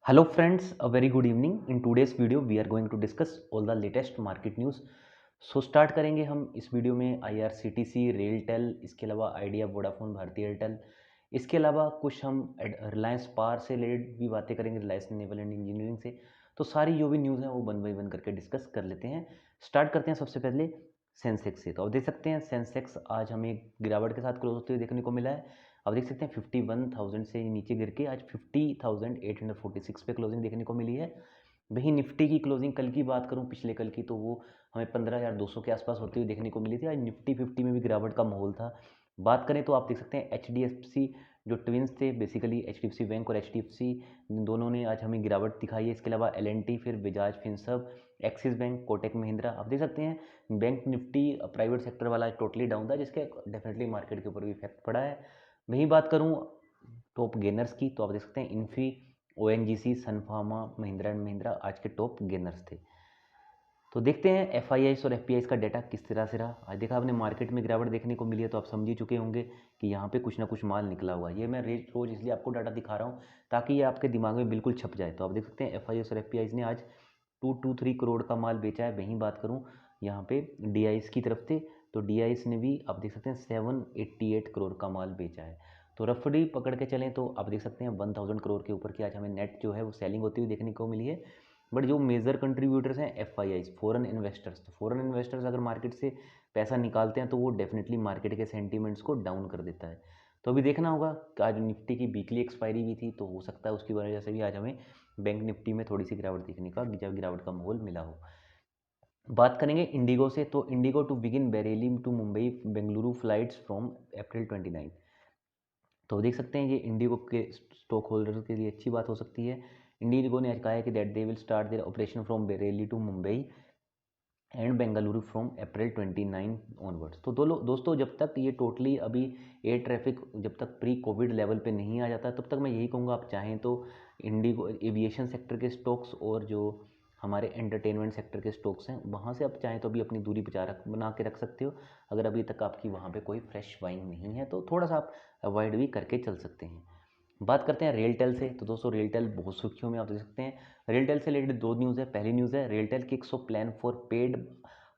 Hello friends, a very good evening. In today's video we are going to discuss all the latest market news. Start करेंगे हम इस video में IRCTC, RailTel, इसके अलावा idea, Vodafone, Bharti Airtel, इसके अलावा कुछ हम रिलायंस पावर से रिलेटेड भी बातें करेंगे, रिलायंस नेवल एंड इंजीनियरिंग से। तो सारी जो भी न्यूज़ हैं वो वन बाई वन करके डिस्कस कर लेते हैं। स्टार्ट करते हैं सबसे पहले सेंसेक्स से। तो आप देख सकते हैं सेंसेक्स आज हमें गिरावट के साथ क्लोज होते हुए देखने को मिला है। आप देख सकते हैं 51,000 से नीचे गिर के आज 50,846 पे क्लोजिंग देखने को मिली है। वहीं निफ्टी की क्लोजिंग कल की बात करूं, पिछले कल की, तो वो हमें 15,200 के आसपास होती हुई देखने को मिली थी। आज निफ्टी 50 में भी गिरावट का माहौल था। बात करें तो आप देख सकते हैं HDFC जो ट्विंस थे, बेसिकली HDFC बैंक और HDFC दोनों ने आज हमें गिरावट दिखाई है। इसके अलावा L&T, फिर Bajaj Finserv, axis bank, Kotak Mahindra, आप देख सकते हैं बैंक निफ्टी प्राइवेट सेक्टर वाला टोटली डाउन था, जिसके डेफिनेटली मार्केट के ऊपर भी इफेक्ट पड़ा है। वहीं बात करूं टॉप गेनर्स की, तो आप देख सकते हैं Infy, ONGC, Sun Pharma, Mahindra and Mahindra आज के टॉप गेनर्स थे। तो देखते हैं FIIs और FPIs का डाटा किस तरह से रहा। आज देखा आपने मार्केट में गिरावट देखने को मिली है, तो आप समझ ही चुके होंगे कि यहाँ पे कुछ ना कुछ माल निकला हुआ है। ये मैं रोज इसलिए आपको डाटा दिखा रहा हूँ ताकि ये आपके दिमाग में बिल्कुल छप जाए। तो आप देख सकते हैं FIIs और FPIs ने आज 223 करोड़ का माल बेचा है। वहीं बात करूँ यहाँ पे DIs की तरफ से, तो DIs ने भी आप देख सकते हैं 788 करोड़ का माल बेचा है। तो रफली पकड़ के चलें तो आप देख सकते हैं 1000 करोड़ के ऊपर की आज हमें नेट जो है वो सेलिंग होती हुई देखने को मिली है। बट जो मेजर कंट्रीब्यूटर्स हैं FIIs, फॉरेन इन्वेस्टर्स, तो फॉरेन इन्वेस्टर्स अगर मार्केट से पैसा निकालते हैं तो वो डेफिनेटली मार्केट के सेंटीमेंट्स को डाउन कर देता है। तो अभी देखना होगा कि आज निफ्टी की वीकली एक्सपायरी भी थी, तो हो सकता है उसकी वजह से भी आज हमें बैंक निफ्टी में थोड़ी सी गिरावट देखने का, गिरावट का माहौल मिला हो। बात करेंगे इंडिगो से, तो IndiGo to begin Bareilly to Mumbai Bengaluru flights from April 29। तो देख सकते हैं ये इंडिगो के स्टॉक होल्डर के लिए अच्छी बात हो सकती है। इंडिगो ने आज कहा है कि that they will start their operation from Bareilly to Mumbai and Bengaluru from April 29 onwards. तो दोस्तों जब तक ये टोटली अभी एयर ट्रैफिक जब तक प्री कोविड लेवल पे नहीं आ जाता, तब तक मैं यही कहूँगा आप चाहें तो इंडिगो एविएशन सेक्टर के स्टॉक्स और जो हमारे एंटरटेनमेंट सेक्टर के स्टॉक्स हैं वहाँ से आप चाहें तो अभी अपनी दूरी बना के रख सकते हो। अगर अभी तक आपकी वहाँ पे कोई फ्रेश बाइंग नहीं है तो थोड़ा सा आप अवॉइड भी करके चल सकते हैं। बात करते हैं रेलटेल से, तो दोस्तों रेलटेल बहुत सुर्खियों में आप देख सकते हैं। रेलटेल से रिलेटेड दो न्यूज़ है। पहली न्यूज़ है RailTel kicks off plan for paid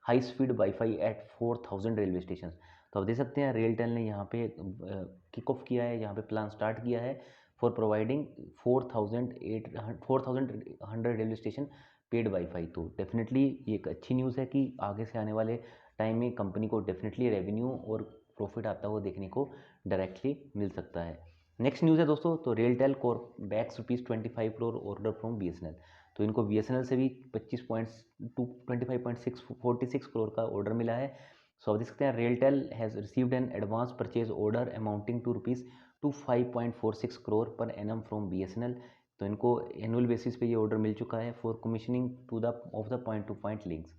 high speed WiFi at 4000 railway station. तो आप देख सकते हैं रेलटेल ने यहाँ पे किक ऑफ किया है, यहाँ पे प्लान स्टार्ट किया है for providing 4100 railway station paid wifi. तो डेफिनेटली ये एक अच्छी न्यूज़ है कि आगे से आने वाले टाइम में कंपनी को डेफिनेटली रेवेन्यू और प्रॉफिट आता हुआ देखने को डायरेक्टली मिल सकता है। नेक्स्ट न्यूज़ है दोस्तों, तो RailTel Corp bags ₹25 crore order from BSNL। तो इनको BSNL से भी 25.46 करोड़ का ऑर्डर मिला है। सो आप देख सकते हैं RailTel has received an advance purchase order amounting to ₹25.46 crore पर एनम फ्रॉम BSNL। तो इनको एनुअल बेसिस पे ये ऑर्डर मिल चुका है for commissioning to the of the point to point links.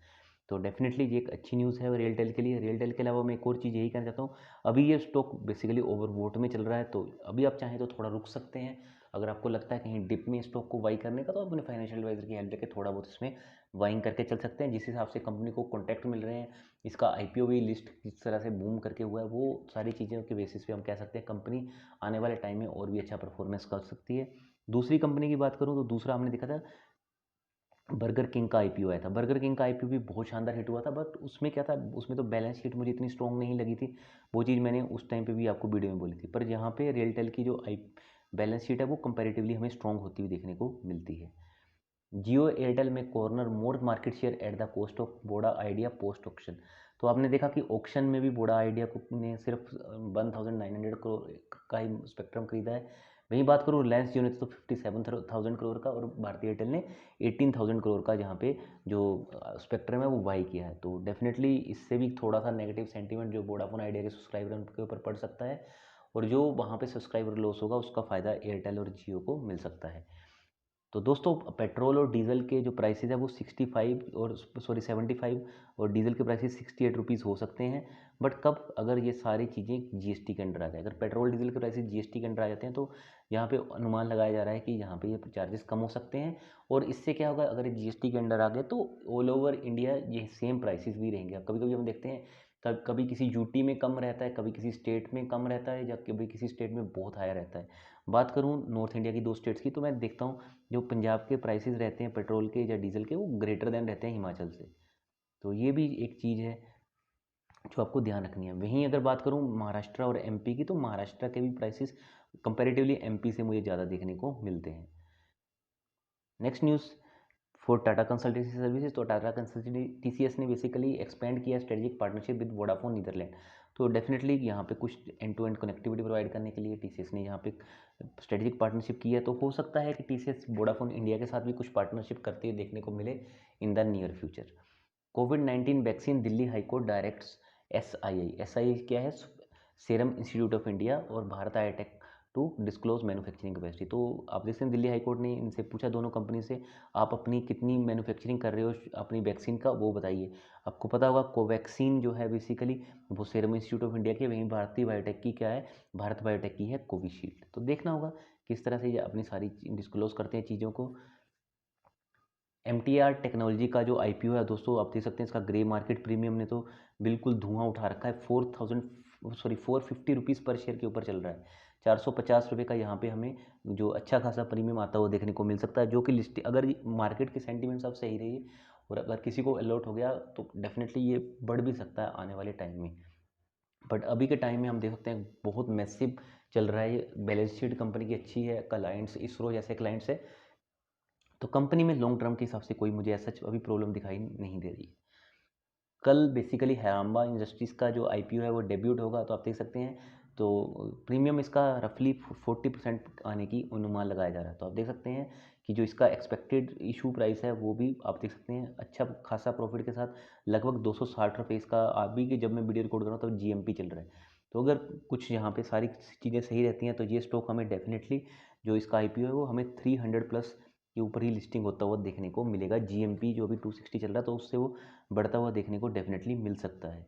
तो डेफिनेटली ये एक अच्छी न्यूज़ है रेलटेल के लिए। रेलटेल के अलावा मैं एक और चीज़ यही कहना चाहता हूँ, अभी ये स्टॉक बेसिकली ओवरबॉट में चल रहा है, तो अभी आप चाहें तो थोड़ा रुक सकते हैं। अगर आपको लगता है कहीं डिप में स्टॉक को बाई करने का, तो अपने फाइनेंशियल एडवाइजर की हेल्प लेके थोड़ा बहुत इसमें बाइंग करके चल सकते हैं। जिस हिसाब से कंपनी को कॉन्टैक्ट मिल रहे हैं, इसका IPO भी लिस्ट किस तरह से बूम करके हुआ है, वो सारी चीज़ों के बेसिस पे हम कह सकते हैं कंपनी आने वाले टाइम में और भी अच्छा परफॉर्मेंस कर सकती है। दूसरी कंपनी की बात करूँ तो दूसरा हमने देखा था बर्गर किंग का IPO आया था। बर्गर किंग का IPO भी बहुत शानदार हिट हुआ था, बट उसमें क्या था, उसमें तो बैलेंस शीट मुझे इतनी स्ट्रॉन्ग नहीं लगी थी। वो चीज़ मैंने उस टाइम पे भी आपको वीडियो में बोली थी। पर यहाँ पे रेलटेल की जो आई बैलेंस शीट है वो कंपैरेटिवली हमें स्ट्रॉन्ग होती हुई देखने को मिलती है। जियो एयरटेल में corner more market share at the cost of Voda idea post auction. तो आपने देखा कि ऑक्शन में भी वोडा आइडिया को ने सिर्फ 1900 करोड़ का ही स्पेक्ट्रम खरीदा है। वहीं बात करूँ रिलायंस जियो ने तो 57,000 करोड़ का और भारती एयरटेल ने 18,000 करोड़ का जहाँ पे जो स्पेक्ट्रम है वो बाई किया है। तो डेफिनेटली इससे भी थोड़ा सा नेगेटिव सेंटीमेंट जो वोडाफोन आइडिया के सब्सक्राइबर के ऊपर पड़ सकता है, और जो वहाँ पे सब्सक्राइबर लॉस होगा उसका फ़ायदा एयरटेल और जियो को मिल सकता है। तो दोस्तों पेट्रोल और डीजल के जो प्राइसेस है वो 65 और 75 और डीजल के प्राइसेस 68 रुपीज़ हो सकते हैं। बट कब, अगर ये सारी चीज़ें GST के अंडर आ जाए। अगर पेट्रोल डीजल के प्राइसेस GST के अंडर आ जाते हैं तो यहाँ पे अनुमान लगाया जा रहा है कि यहाँ पे ये चार्जेस कम हो सकते हैं। और इससे क्या होगा, अगर ये GST के अंडर आ गए तो ऑल ओवर इंडिया ये सेम प्राइसेस भी रहेंगे। अब कभी कभी हम देखते हैं कभी किसी यूटी में कम रहता है, कभी किसी स्टेट में कम रहता है, या कभी किसी स्टेट में बहुत हाई रहता है। बात करूँ नॉर्थ इंडिया की 2 स्टेट्स की, तो मैं देखता हूँ जो पंजाब के प्राइसेस रहते हैं पेट्रोल के या डीजल के, वो ग्रेटर देन रहते हैं हिमाचल से। तो ये भी एक चीज़ है जो आपको ध्यान रखनी है। वहीं अगर बात करूँ महाराष्ट्र और एमपी की, तो महाराष्ट्र के भी प्राइसेस कंपैरेटिवली एमपी से मुझे ज़्यादा देखने को मिलते हैं। Next news for Tata Consultancy Services, तो टाटा कंसल्टेंसी टीसीएस ने बेसिकली एक्सपेंड किया strategic partnership with Vodafone Netherland. तो डेफिनेटली यहाँ पे कुछ end to end connectivity provide करने के लिए टीसीएस ने यहाँ पे स्ट्रेटेजिक पार्टनरशिप की है। तो हो सकता है कि टीसीएस वोडाफोन इंडिया के साथ भी कुछ पार्टनरशिप करते हुए देखने को मिले इन द नियर फ्यूचर। कोविड-19 vaccine Delhi High Court directs SII क्या है, सीरम इंस्टीट्यूट ऑफ इंडिया और Bharat Biotech to disclose manufacturing capacity. तो आप देखते हैं दिल्ली हाईकोर्ट ने इनसे पूछा दोनों कंपनी से, आप अपनी कितनी मैन्युफैक्चरिंग कर रहे हो अपनी वैक्सीन का, वो बताइए। आपको पता होगा कोवैक्सीन जो है बेसिकली वो सीरम इंस्टीट्यूट ऑफ इंडिया की, वहीं भारतीय बायोटेक की क्या है, भारत बायोटेक की है कोविशील्ड। तो देखना होगा किस तरह से ये अपनी सारी डिस्क्लोज करते हैं चीज़ों को। MTR टेक्नोलॉजी का जो IPO है दोस्तों, आप देख सकते हैं इसका ग्रे मार्केट प्रीमियम ने तो बिल्कुल धुआं उठा रखा है। 450 रुपीज़ पर शेयर के ऊपर चल रहा है। 450 रुपये का यहाँ पे हमें जो अच्छा खासा प्रीमियम आता हुआ देखने को मिल सकता है, जो कि लिस्ट अगर मार्केट के सेंटीमेंट्स अब सही रही और अगर किसी को अलॉट हो गया तो डेफिनेटली ये बढ़ भी सकता है आने वाले टाइम में। बट अभी के टाइम में हम देख सकते हैं बहुत मैसिव चल रहा है, ये बैलेंस शीट कंपनी की अच्छी है, क्लाइंट्स इसरो जैसे क्लाइंट्स है, तो कंपनी में लॉन्ग टर्म के हिसाब से कोई मुझे ऐसा अभी प्रॉब्लम दिखाई नहीं दे रही है। कल बेसिकली हेराम्बा इंडस्ट्रीज़ का जो IPO है वो डेब्यूट होगा, तो आप देख सकते हैं तो प्रीमियम इसका रफली 40% आने की अनुमान लगाया जा रहा है। तो आप देख सकते हैं कि जो इसका एक्सपेक्टेड इशू प्राइस है वो भी आप देख सकते हैं अच्छा खासा प्रॉफिट के साथ लगभग 260 रुपये इसका अभी के जब मैं वीडियो रिकॉर्ड कर रहा हूँ तो GMP चल रहा है। तो अगर कुछ यहाँ पे सारी चीज़ें सही रहती हैं तो ये स्टॉक हमें डेफिनेटली जो इसका IPO है वो हमें 300 प्लस के ऊपर ही लिस्टिंग होता हुआ देखने को मिलेगा। GMP जो अभी 260 चल रहा है तो उससे वो बढ़ता हुआ देखने को डेफिनेटली मिल सकता है।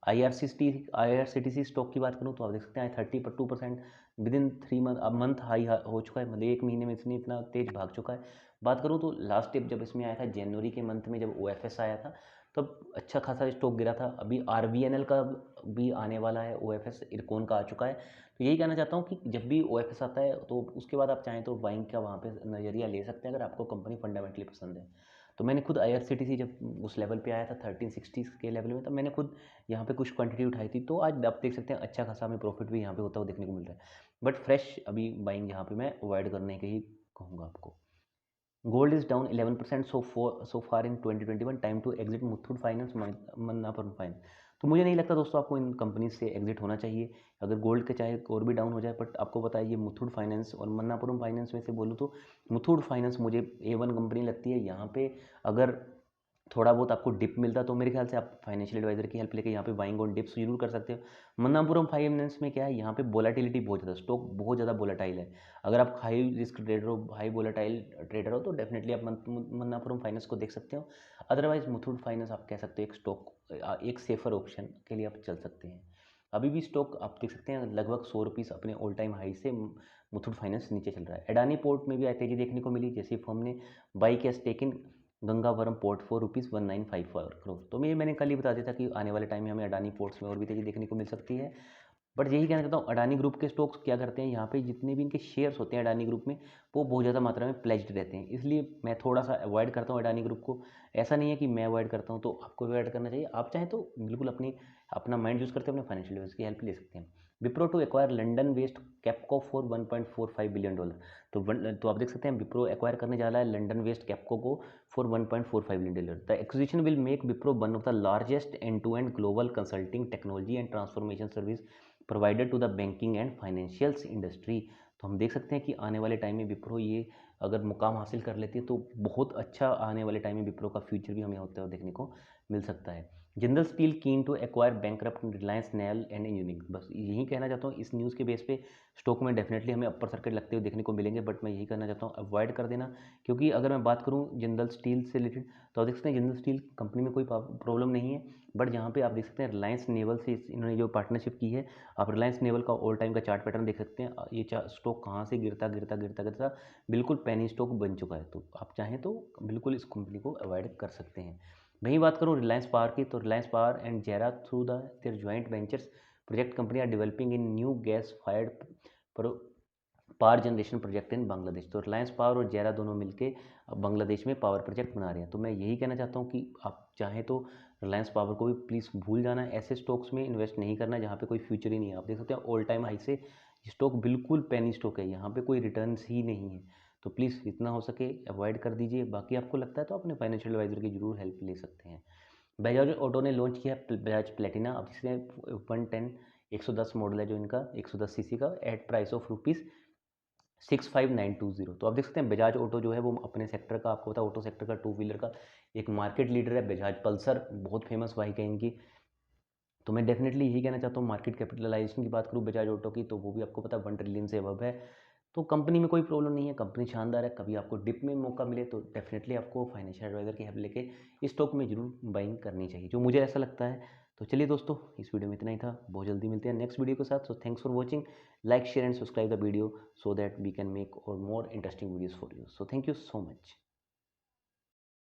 IRCTC स्टॉक की बात करूँ तो आप देख सकते हैं 32% विद इन 3 मंथ, अब मंथ हाई हो चुका है, मतलब 1 महीने में इसने इतना तेज भाग चुका है। बात करूँ तो लास्ट टिप जब इसमें आया था जनवरी के मंथ में, जब OFS आया था तब अच्छा खासा स्टॉक गिरा था। अभी RVNL का भी आने वाला है, OFS इरकॉन का आ चुका है। तो यही कहना चाहता हूँ कि जब भी OFS आता है तो उसके बाद आप चाहें तो बाइंग का वहाँ पे नज़रिया ले सकते हैं अगर आपको कंपनी फंडामेंटली पसंद है। तो मैंने खुद IRCTC जब उस लेवल पे आया था 1360 के लेवल में, तब मैंने खुद यहाँ पे कुछ क्वांटिटी उठाई थी। तो आज आप देख सकते हैं अच्छा खासा हमें प्रॉफिट भी यहाँ पे होता हुआ देखने को मिल रहा है। बट फ्रेश अभी बाइंग यहाँ पे मैं अवॉइड करने के ही कहूँगा आपको। Gold is down 11% so far in 2021, time to exit Muthoot Finance, Manappuram Finance. तो मुझे नहीं लगता दोस्तों आपको इन कंपनीज से एग्जिट होना चाहिए। अगर गोल्ड के चाहे और भी डाउन हो जाए, बट आपको पता है ये मुथूट फाइनेंस और मन्नापुरम फाइनेंस में से बोलूँ तो मुथूट फाइनेंस मुझे A1 कंपनी लगती है। यहाँ पे अगर थोड़ा बहुत आपको डिप मिलता तो मेरे ख्याल से आप फाइनेंशियल एडवाइजर की हेल्प लेके यहाँ पे बाइंग ऑन डिप्स जरूर कर सकते हो। मन्नापुरम फाइनेंस में क्या है, यहाँ पे वोलेटिलिटी बहुत ज़्यादा, स्टॉक बहुत ज़्यादा वोलेटाइल है। अगर आप हाई रिस्क ट्रेडर हो, हाई वोलेटाइल ट्रेडर हो, तो डेफिनेटली आप मन्नापुरम फाइनेंस को देख सकते हो। अदरवाइज मुथूट फाइनेंस आप कह सकते हो एक स्टॉक, एक सेफर ऑप्शन के लिए आप चल सकते हैं। अभी भी स्टॉक आप देख सकते हैं लगभग 100 रुपीज़ अपने ऑल टाइम हाई से मुथूट फाइनेंस नीचे चल रहा है। अडानी पोर्ट में भी तेजी देखने को मिली, जैसे फर्म ने बाई किया stake in Gangavaram port for ₹1954 crore. तो मैंने कल ही बता दिया था कि आने वाले टाइम में हमें अडानी पोर्ट्स में और भी तेजी देखने को मिल सकती है। बट यही कहना चाहता हूँ, अडानी ग्रुप के स्टॉक्स क्या करते हैं, यहाँ पे जितने भी इनके शेयर्स होते हैं अडानी ग्रुप में, वो बहुत ज़्यादा मात्रा में प्लेज्ड रहते हैं, इसलिए मैं थोड़ा सा अवॉइड करता हूँ अडानी ग्रुप को। ऐसा नहीं है कि मैं अवॉइड करता हूँ तो आपको अवॉइड करना चाहिए, आप चाहें तो बिल्कुल अपना माइंड यूज़ करते हैं, अपने फाइनेंशियल एडवाइजर की हेल्प ले सकते हैं। Wipro to acquire London based Capco for $1.45 billion. तो आप देख सकते हैं विप्रो एक्वायर करने जा रहा है लंडन बेस्ड कैपको को for $1.45 billion. The acquisition will make Wipro one of the largest end to end global consulting technology and transformation service provided to the banking and financials industry. तो हम देख सकते हैं कि आने वाले टाइम में विप्रो ये अगर मुकाम हासिल कर लेती है तो बहुत अच्छा आने वाले टाइम में विप्रो का फ्यूचर भी हमें होता हुआ देखने को मिल सकता है। Jindal steel keen to acquire bankrupt Reliance naval and engineering. बस यही कहना चाहता हूँ, इस न्यूज़ के बेस पे स्टॉक में डेफिनेटली हमें अपर सर्किट लगते हुए देखने को मिलेंगे, बट मैं यही करना चाहता हूँ अवॉइड कर देना। क्योंकि अगर मैं बात करूँ जिंदल स्टील से रिलेटेड, तो आप देख सकते हैं जिंदल स्टील कंपनी में कोई प्रॉब्लम नहीं है, बट यहाँ पे आप देख सकते हैं रिलायंस नेवल से इन्होंने जो पार्टनरशिप की है, आप रिलायंस नेवल का ऑल टाइम का चार्ट पैटर्न देख सकते हैं। ये स्टॉक कहाँ से गिरता गिरता गिरता गिरता बिल्कुल पेनी स्टॉक बन चुका है। तो आप चाहें तो बिल्कुल इस कंपनी को अवॉइड कर सकते हैं। वहीं बात करूँ रिलायंस पावर की, तो Reliance Power and JERA through their joint ventures project company are developing in new gas fired power generation project in Bangladesh. तो रिलायंस पावर और जेरा दोनों मिलके बांग्लादेश में पावर प्रोजेक्ट बना रहे हैं। तो मैं यही कहना चाहता हूँ कि आप चाहें तो रिलायंस पावर को भी प्लीज़ भूल जाना, ऐसे स्टॉक्स में इन्वेस्ट नहीं करना जहाँ पे कोई फ्यूचर ही नहीं है। आप देख सकते हैं ऑल टाइम हाई से स्टॉक बिल्कुल पेनी स्टॉक है, यहाँ पे कोई रिटर्न्स ही नहीं है। तो प्लीज़ जितना हो सके अवॉइड कर दीजिए। बाकी आपको लगता है तो अपने फाइनेंशियल एडवाइजर की जरूर हेल्प ले सकते हैं। बजाज ऑटो ने लॉन्च किया बजाज प्लेटिना। अब इसमें 110 110 मॉडल है जो इनका 110 सीसी का, एट प्राइस ऑफ ₹65,920। तो आप देख सकते हैं बजाज ऑटो जो है वो अपने सेक्टर का, आपको पता है ऑटो सेक्टर का, टू व्हीलर का एक मार्केट लीडर है। बजाज पल्सर बहुत फेमस बाइक है इनकी। तो मैं डेफिनेटली यही कहना चाहता हूँ, मार्केट कैपिटलाइजेशन की बात करूँ बजाज ऑटो की तो वो भी आपको पता है 1 ट्रिलियन से अबव है। तो कंपनी में कोई प्रॉब्लम नहीं है, कंपनी शानदार है। कभी आपको डिप में मौका मिले तो डेफिनेटली आपको फाइनेंशियल एडवाइजर की हेल्प लेके इस स्टॉक में जरूर बाइंग करनी चाहिए, जो मुझे ऐसा लगता है। तो चलिए दोस्तों, इस वीडियो में इतना ही था। बहुत जल्दी मिलते हैं नेक्स्ट वीडियो के साथ। So thanks for watching, like share and subscribe the video so that we can make और more interesting videos for you. So thank you so much.